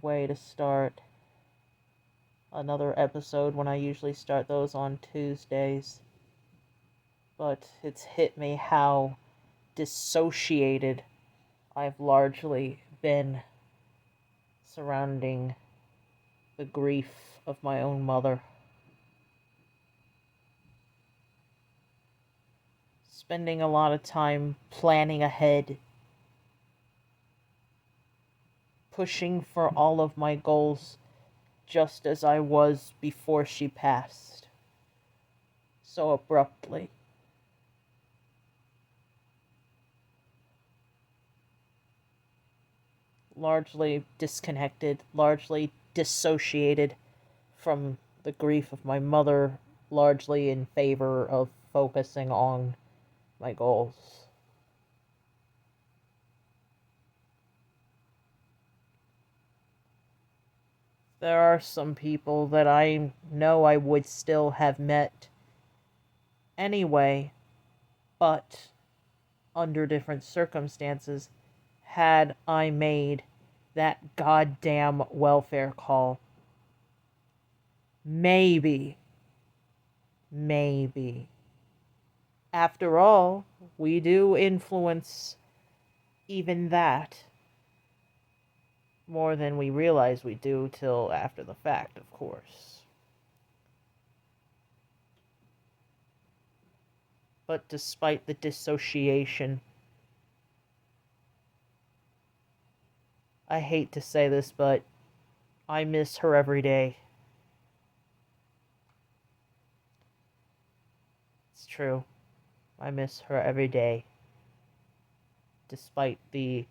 way to start another episode when I usually start those on Tuesdays. But it's hit me how dissociated I've largely been surrounding the grief of my own mother. Spending a lot of time planning ahead, pushing for all of my goals just as I was before she passed so abruptly. Largely disconnected, largely dissociated from the grief of my mother, largely in favor of focusing on my goals. There are some people that I know I would still have met anyway, but under different circumstances, had I made that goddamn welfare call. Maybe. After all, we do influence even that more than we realize we do till after the fact, of course. But despite the dissociation, I hate to say this, but I miss her every day. It's true. I miss her every day. Despite the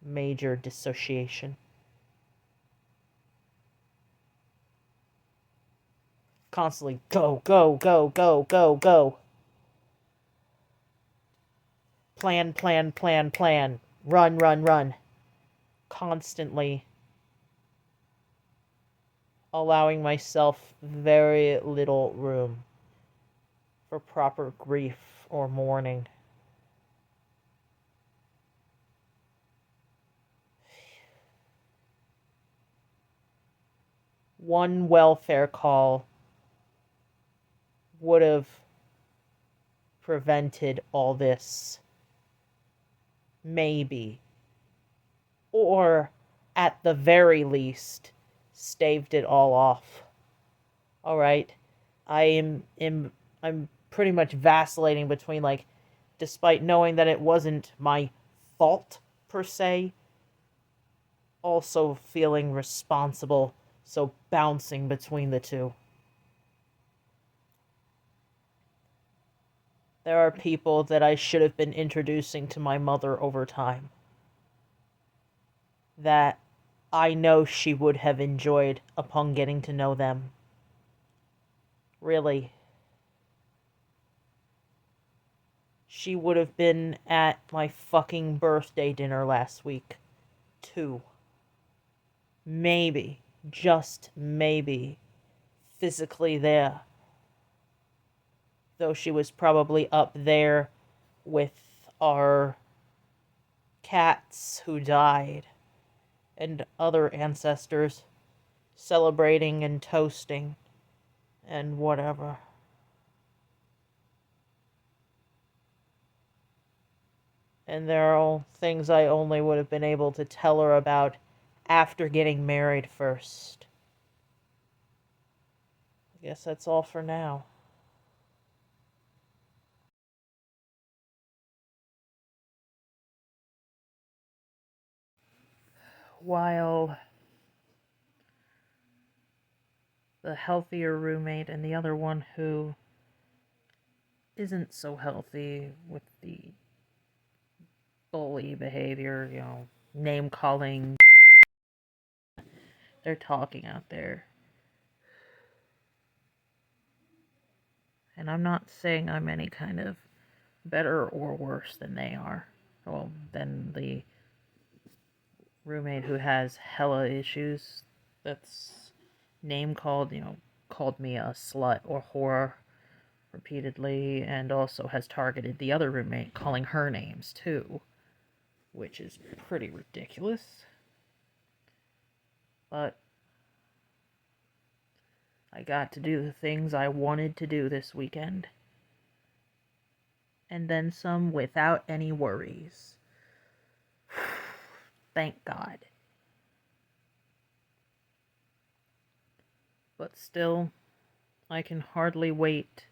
major dissociation. Constantly go. Plan. Run. Constantly allowing myself very little room for proper grief or mourning. One welfare call would have prevented all this. Maybe. Or, at the very least, staved it all off. Alright? I'm pretty much vacillating between, like, despite knowing that it wasn't my fault, per se, also feeling responsible, so bouncing between the two. There are people that I should have been introducing to my mother over time that I know she would have enjoyed upon getting to know them. Really. She would have been at my fucking birthday dinner last week, too. Maybe, just maybe, physically there. Though she was probably up there with our cats who died and other ancestors, celebrating and toasting and whatever. And there are all things I only would have been able to tell her about after getting married first. I guess that's all for now. While the healthier roommate and the other one who isn't so healthy with the bully behavior, name calling, they're talking out there. And I'm not saying I'm any kind of better or worse than they are. Well, than the roommate who has hella issues that's name called, called me a slut or whore repeatedly, and also has targeted the other roommate, calling her names too, which is pretty ridiculous. But I got to do the things I wanted to do this weekend. And then some without any worries. Thank God. But still, I can hardly wait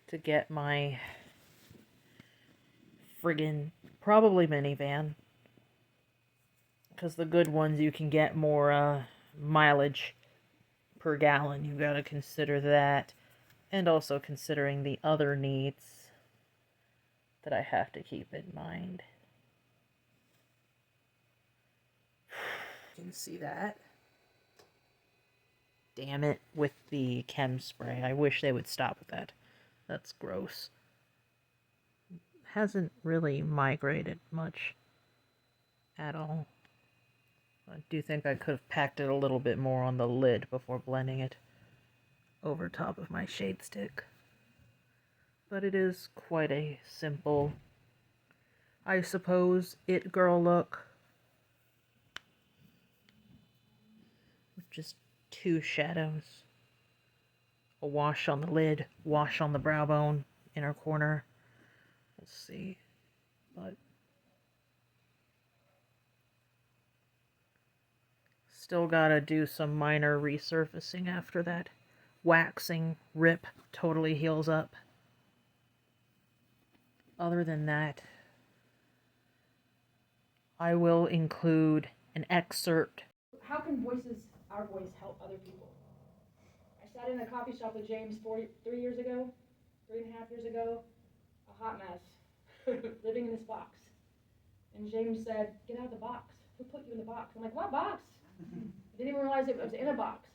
to get my friggin' probably minivan. Because the good ones you can get more mileage per gallon. You gotta consider that. And also considering the other needs that I have to keep in mind. You can see that. Damn it with the chem spray. I wish they would stop with that. That's gross. Hasn't really migrated much at all. I do think I could have packed it a little bit more on the lid before blending it over top of my shade stick. But it is quite a simple, I suppose, it girl look. With just 2 shadows. A wash on the lid, wash on the brow bone, inner corner. We'll see. But still gotta do some minor resurfacing after that. Waxing rip totally heals up. Other than that, I will include an excerpt. How can our voice, help other people? I sat in a coffee shop with James 3 years ago, 3.5 years ago, a hot mess, living in this box. And James said, "Get out of the box. Who put you in the box?" I'm like, "What box?" I didn't even realize it was in a box.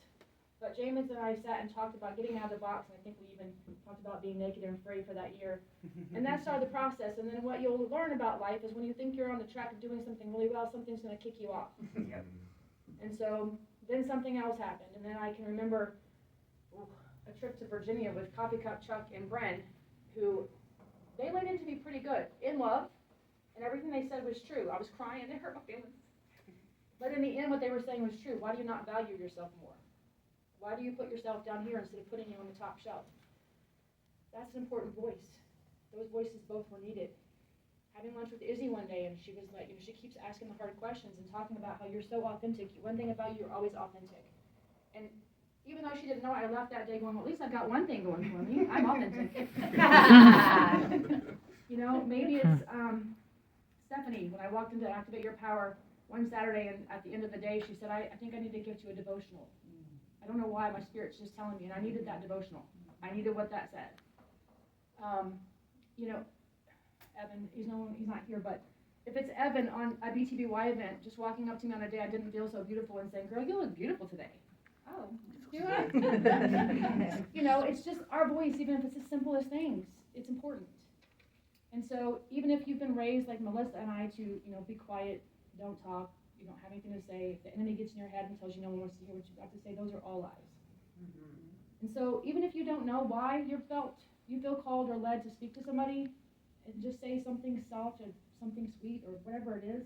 But James and I sat and talked about getting out of the box, and I think we even talked about being naked and free for that year. And that started the process. And then what you'll learn about life is when you think you're on the track of doing something really well, something's going to kick you off. Yep. And so then something else happened. And then I can remember a trip to Virginia with Coffee Cup Chuck and Bren, who they laid into me pretty good, in love, and everything they said was true. I was crying, it hurt my feelings. But in the end, what they were saying was true. Why do you not value yourself more? Why do you put yourself down here instead of putting you on the top shelf? That's an important voice. Those voices both were needed. Having lunch with Izzy one day, and she was like, she keeps asking the hard questions and talking about how you're so authentic. One thing about you, you're always authentic. And even though she didn't know, I left that day going, well, at least I've got one thing going for me. I'm authentic. Maybe it's Stephanie, when I walked into Activate Your Power one Saturday, and at the end of the day, she said, I think I need to give you a devotional. I don't know why, my spirit's just telling me, and I needed that devotional. I needed what that said. Evan, he's not here, but if it's Evan on a BTBY event, just walking up to me on a day I didn't feel so beautiful and saying, "Girl, you look beautiful today." Oh, do I? It's just our voice, even if it's the simplest things, it's important. And so even if you've been raised like Melissa and I to, be quiet, don't talk, you don't have anything to say, if the enemy gets in your head and tells you no one wants to hear what you've got to say, those are all lies. Mm-hmm. And so even if you don't know why you feel called or led to speak to somebody, and just say something soft or something sweet or whatever it is,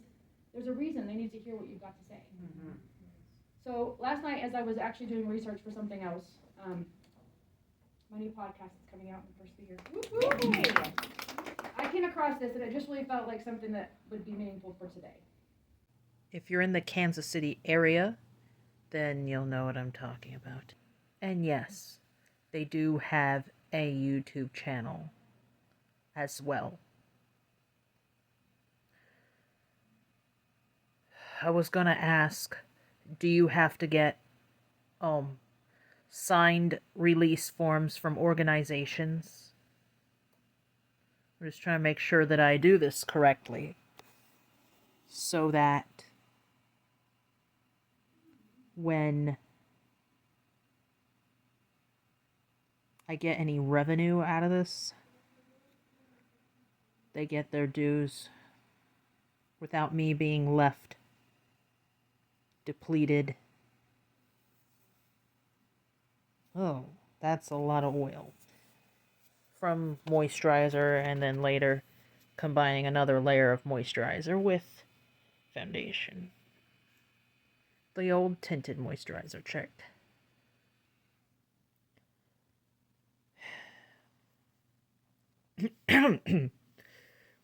there's a reason they need to hear what you've got to say. Mm-hmm. So last night, as I was actually doing research for something else, my new podcast is coming out in the first of the year. Woo-hoo! I came across this, and it just really felt like something that would be meaningful for today. If you're in the Kansas City area, then you'll know what I'm talking about. And yes, they do have a YouTube channel as well. I was gonna ask, do you have to get signed release forms from organizations? I'm just trying to make sure that I do this correctly, so that when I get any revenue out of this, they get their dues without me being left depleted. Oh, that's a lot of oil. From moisturizer, and then later combining another layer of moisturizer with foundation. The old tinted moisturizer trick.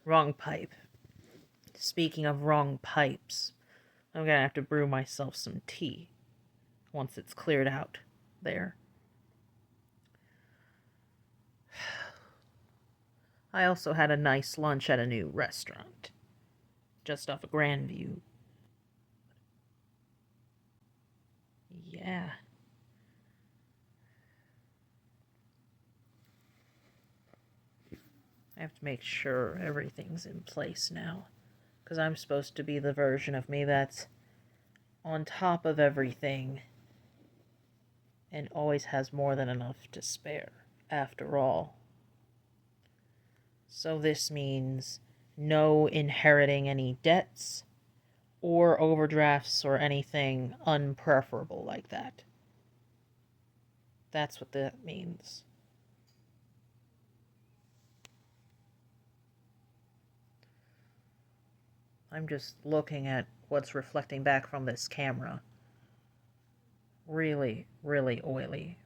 Wrong pipe. Speaking of wrong pipes, I'm gonna have to brew myself some tea once it's cleared out there. I also had a nice lunch at a new restaurant, just off of Grandview. Yeah. I have to make sure everything's in place now, because I'm supposed to be the version of me that's on top of everything and always has more than enough to spare, after all. So this means no inheriting any debts or overdrafts or anything unpreferable like that. That's what that means. I'm just looking at what's reflecting back from this camera. Really, really oily.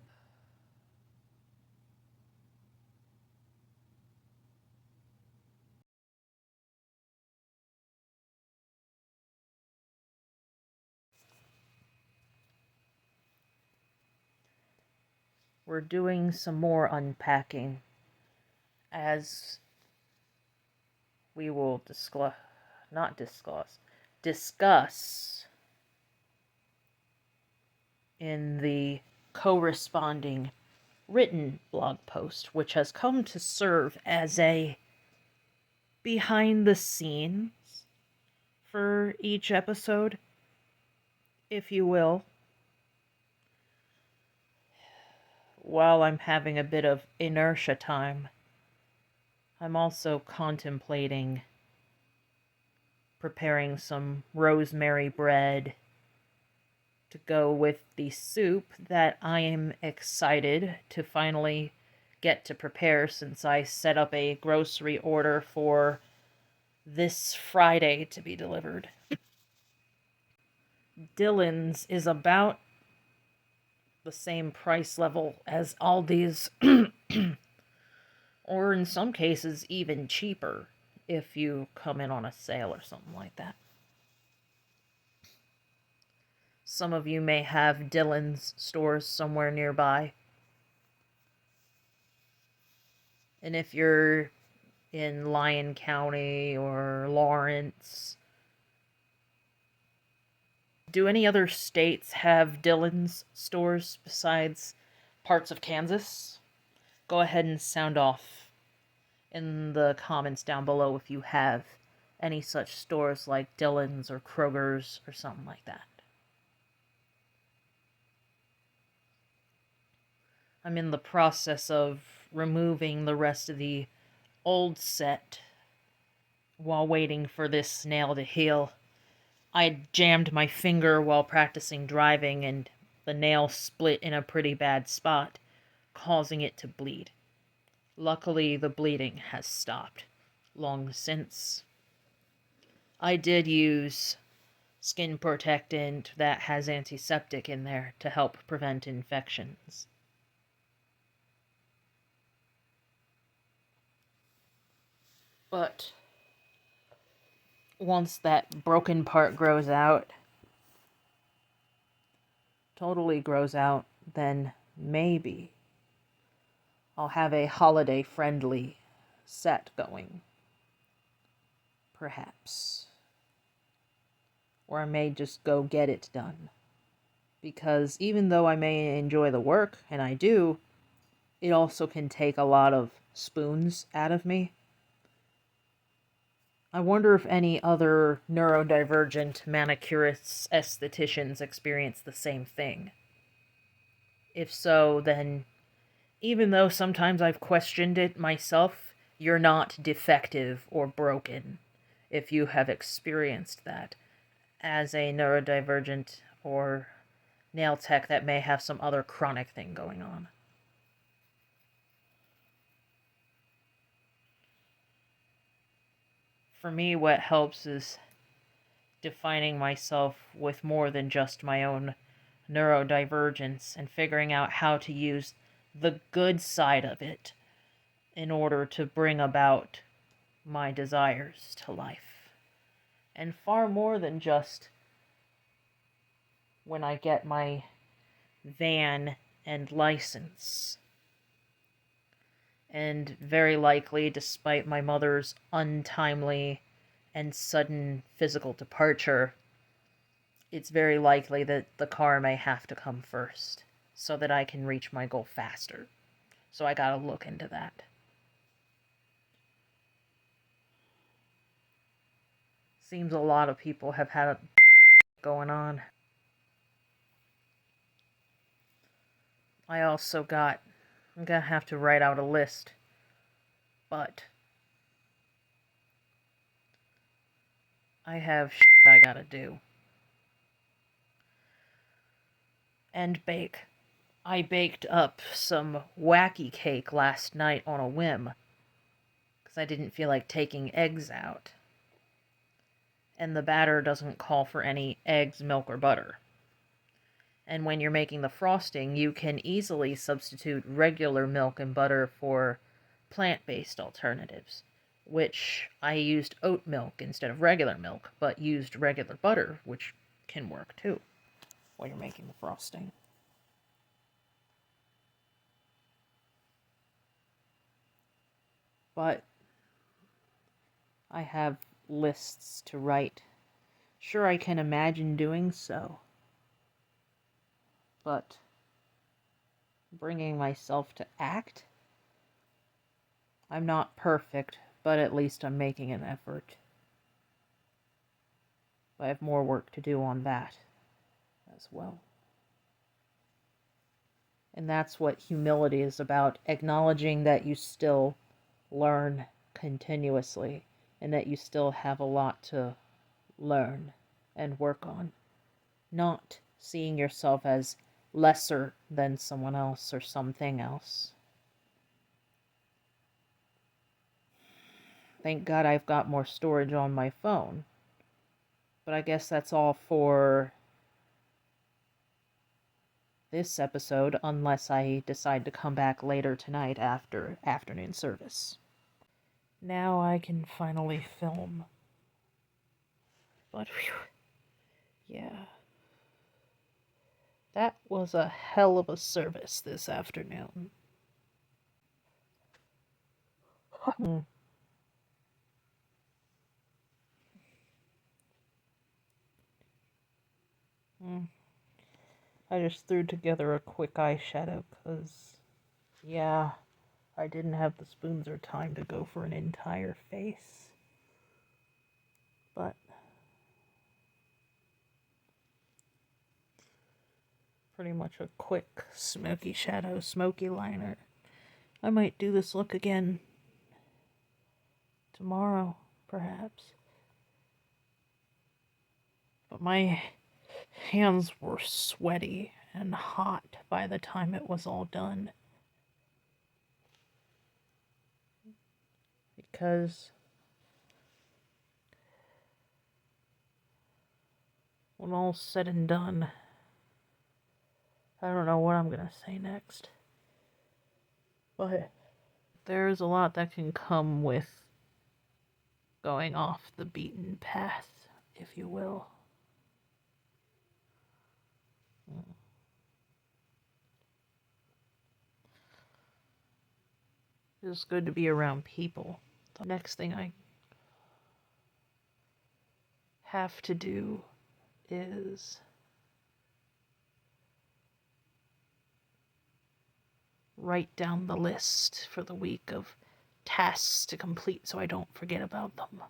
We're doing some more unpacking as we will discuss in the corresponding written blog post, which has come to serve as a behind the scenes for each episode, if you will. While I'm having a bit of inertia time, I'm also contemplating preparing some rosemary bread to go with the soup that I am excited to finally get to prepare, since I set up a grocery order for this Friday to be delivered. Dillon's is about the same price level as Aldi's, or in some cases even cheaper if you come in on a sale or something like that. Some of you may have Dillon's stores somewhere nearby. And if you're in Lyon County or Lawrence, do any other states have Dillon's stores besides parts of Kansas? Go ahead and sound off in the comments down below if you have any such stores like Dillon's or Kroger's or something like that. I'm in the process of removing the rest of the old set while waiting for this nail to heal. I jammed my finger while practicing driving, and the nail split in a pretty bad spot, causing it to bleed. Luckily, the bleeding has stopped long since. I did use skin protectant that has antiseptic in there to help prevent infections. But once that broken part grows out, totally grows out, then maybe I'll have a holiday-friendly set going. Perhaps. Or I may just go get it done. Because even though I may enjoy the work, and I do, it also can take a lot of spoons out of me. I wonder if any other neurodivergent manicurists, estheticians experience the same thing. If so, then even though sometimes I've questioned it myself, you're not defective or broken if you have experienced that as a neurodivergent or nail tech that may have some other chronic thing going on. For me, what helps is defining myself with more than just my own neurodivergence and figuring out how to use the good side of it in order to bring about my desires to life. And far more than just when I get my van and license. And very likely, despite my mother's untimely and sudden physical departure, it's very likely that the car may have to come first so that I can reach my goal faster. So I gotta look into that. Seems a lot of people have had it going on. I'm gonna have to write out a list, but I have shit I gotta do. And bake. I baked up some wacky cake last night on a whim, because I didn't feel like taking eggs out. And the batter doesn't call for any eggs, milk, or butter. And when you're making the frosting, you can easily substitute regular milk and butter for plant-based alternatives, which I used oat milk instead of regular milk, but used regular butter, which can work too while you're making the frosting. But I have lists to write. Sure, I can imagine doing so, but bringing myself to act? I'm not perfect, but at least I'm making an effort. I have more work to do on that as well. And that's what humility is about, acknowledging that you still learn continuously and that you still have a lot to learn and work on. Not seeing yourself as lesser than someone else or something else. Thank God I've got more storage on my phone. But I guess that's all for this episode, unless I decide to come back later tonight after afternoon service. Now I can finally film. But, whew, yeah. That was a hell of a service this afternoon. I just threw together a quick eyeshadow because, yeah, I didn't have the spoons or time to go for an entire face. But pretty much a quick smoky shadow, smoky liner. I might do this look again tomorrow, perhaps. But my hands were sweaty and hot by the time it was all done. Because when all's said and done, I don't know what I'm gonna say next. But there's a lot that can come with going off the beaten path, if you will. It's good to be around people. The next thing I have to do is write down the list for the week of tasks to complete so I don't forget about them.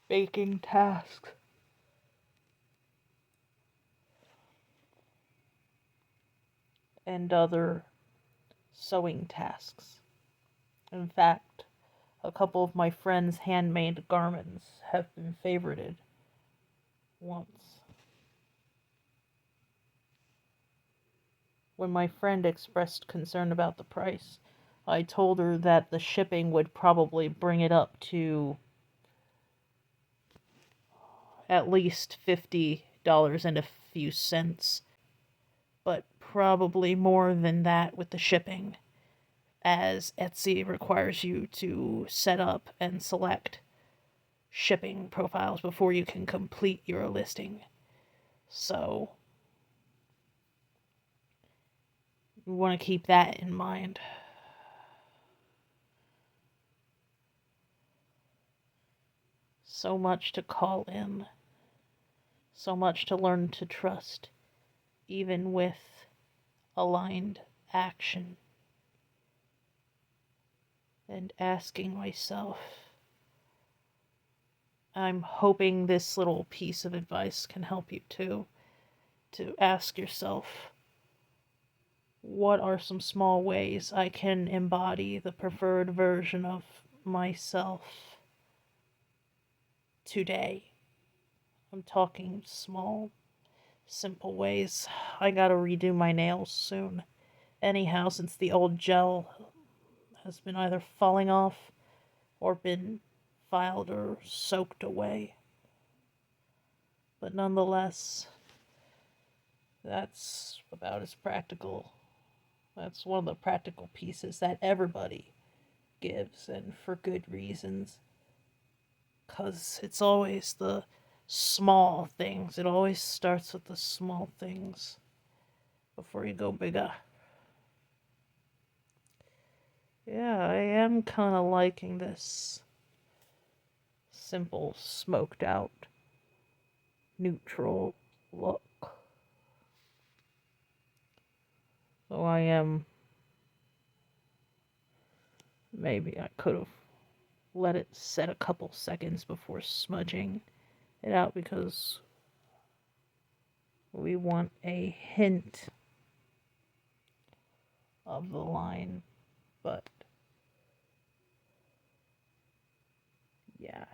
Baking tasks. And other sewing tasks. In fact, a couple of my friends' handmade garments have been favorited once. When my friend expressed concern about the price, I told her that the shipping would probably bring it up to at least $50 and a few cents, but probably more than that with the shipping, as Etsy requires you to set up and select shipping profiles before you can complete your listing. So, you want to keep that in mind. So much to call in, so much to learn to trust, even with aligned action. And asking myself, I'm hoping this little piece of advice can help you too, to ask yourself, what are some small ways I can embody the preferred version of myself today? I'm talking small, simple ways. I gotta redo my nails soon. Anyhow, since the old gel has been either falling off or been filed or soaked away. But nonetheless, that's about as practical. That's one of the practical pieces that everybody gives, and for good reasons. Because it's always the small things. It always starts with the small things before you go bigger. Yeah, I am kind of liking this simple, smoked out, neutral look. So I am. Maybe I could have let it set a couple seconds before smudging it out, because we want a hint of the line. But yeah,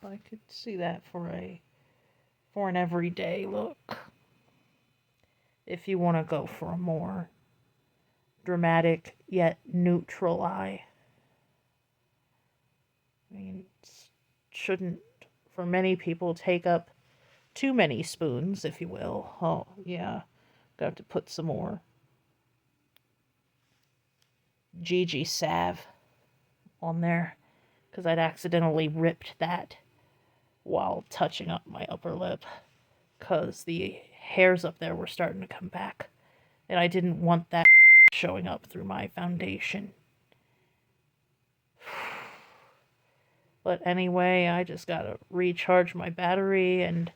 I could see that for an everyday look. If you want to go for a more dramatic yet neutral eye. I mean, it shouldn't, for many people, take up too many spoons, if you will. Oh, yeah. Got to put some more Gigi salve on there, because I'd accidentally ripped that while touching up my upper lip, because the hairs up there were starting to come back, and I didn't want that showing up through my foundation. But anyway, I just gotta recharge my battery and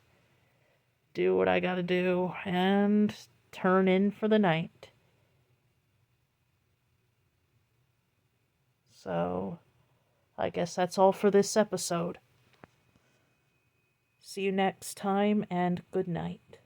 do what I gotta do and turn in for the night. So, I guess that's all for this episode. See you next time, and good night.